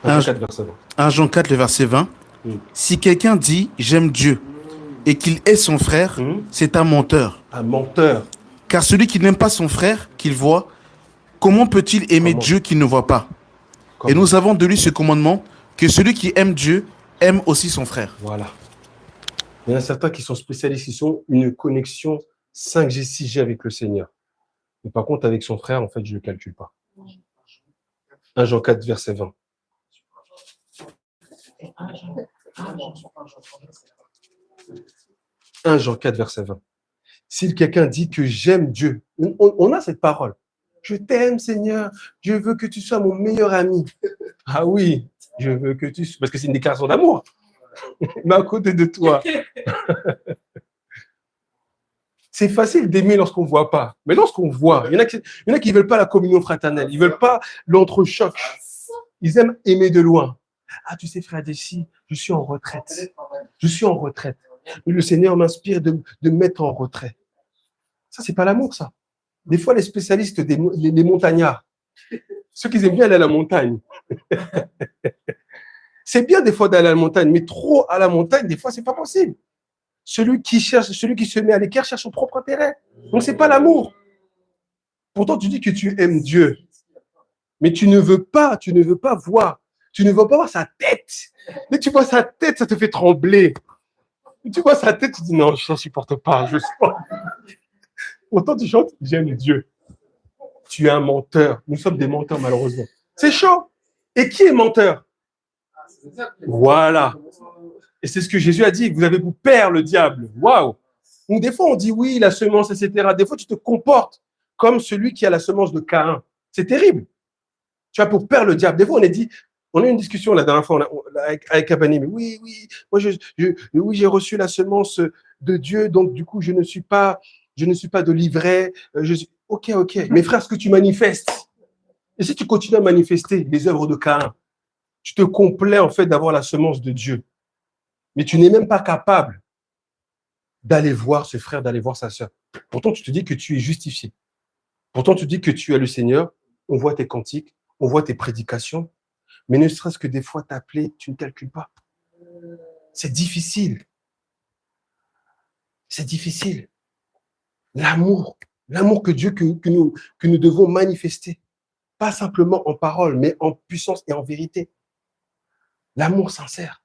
1 1 Jean 4, verset 20. 1 Jean 4, le verset 20. Si quelqu'un dit j'aime Dieu et qu'il est son frère, c'est un menteur. Un menteur. Car celui qui n'aime pas son frère qu'il voit, comment peut-il aimer Comment? Dieu qu'il ne voit pas? Et Comment? nous avons de lui ce commandement, que celui qui aime Dieu aime aussi son frère. Voilà. Il y en a certains qui sont spécialistes, qui ont une connexion 5G, 6G avec le Seigneur. Mais par contre, avec son frère, en fait, je ne le calcule pas. 1 Jean 4, verset 20. 1 Jean 4, verset 20. Si quelqu'un dit que j'aime Dieu, on a cette parole. Je t'aime, Seigneur. Je veux que tu sois mon meilleur ami. Ah oui, je veux que tu sois. Parce que c'est une déclaration d'amour. Mais à côté de toi. C'est facile d'aimer lorsqu'on ne voit pas. Mais lorsqu'on voit, il y en a qui ne veulent pas la communion fraternelle. Ils ne veulent pas l'entrechoc. Ils aiment aimer de loin. Ah, tu sais, frère Dessy, je suis en retraite. Je suis en retraite. Le Seigneur m'inspire de me mettre en retrait. Ça, c'est pas l'amour, ça. Des fois, les spécialistes, les montagnards, ceux qui aiment bien aller à la montagne. C'est bien des fois d'aller à la montagne, mais trop à la montagne, des fois, c'est pas possible. Celui qui se met à l'écart cherche son propre intérêt. Donc, c'est pas l'amour. Pourtant, tu dis que tu aimes Dieu. Mais tu ne veux pas voir. Tu ne veux pas voir sa tête. Dès que tu vois sa tête, ça te fait trembler. Tu vois sa tête, tu dis non, je ne supporte pas. Pourtant, tu chantes, j'aime Dieu. Tu es un menteur. Nous sommes des menteurs, malheureusement. C'est chaud. Et qui est menteur? Voilà. Et c'est ce que Jésus a dit. Vous avez pour père le diable. Waouh. Donc, des fois, on dit oui, la semence, etc. Des fois, tu te comportes comme celui qui a la semence de Caïn. C'est terrible. Tu as pour père le diable. Des fois, on a eu une discussion la dernière fois avec Abani, mais oui, moi, oui, j'ai reçu la semence de Dieu, donc du coup, je ne suis pas de l'ivraie. Ok. Mais frère, ce que tu manifestes, et si tu continues à manifester les œuvres de Caïn, tu te complais en fait d'avoir la semence de Dieu. Mais tu n'es même pas capable d'aller voir ce frère, d'aller voir sa sœur. Pourtant, tu te dis que tu es justifié. Pourtant, tu dis que tu es le Seigneur. On voit tes cantiques, on voit tes prédications. Mais ne serait-ce que des fois t'appeler, tu ne calcules pas. C'est difficile. C'est difficile. L'amour que nous devons manifester. Pas simplement en parole, mais en puissance et en vérité. L'amour sincère.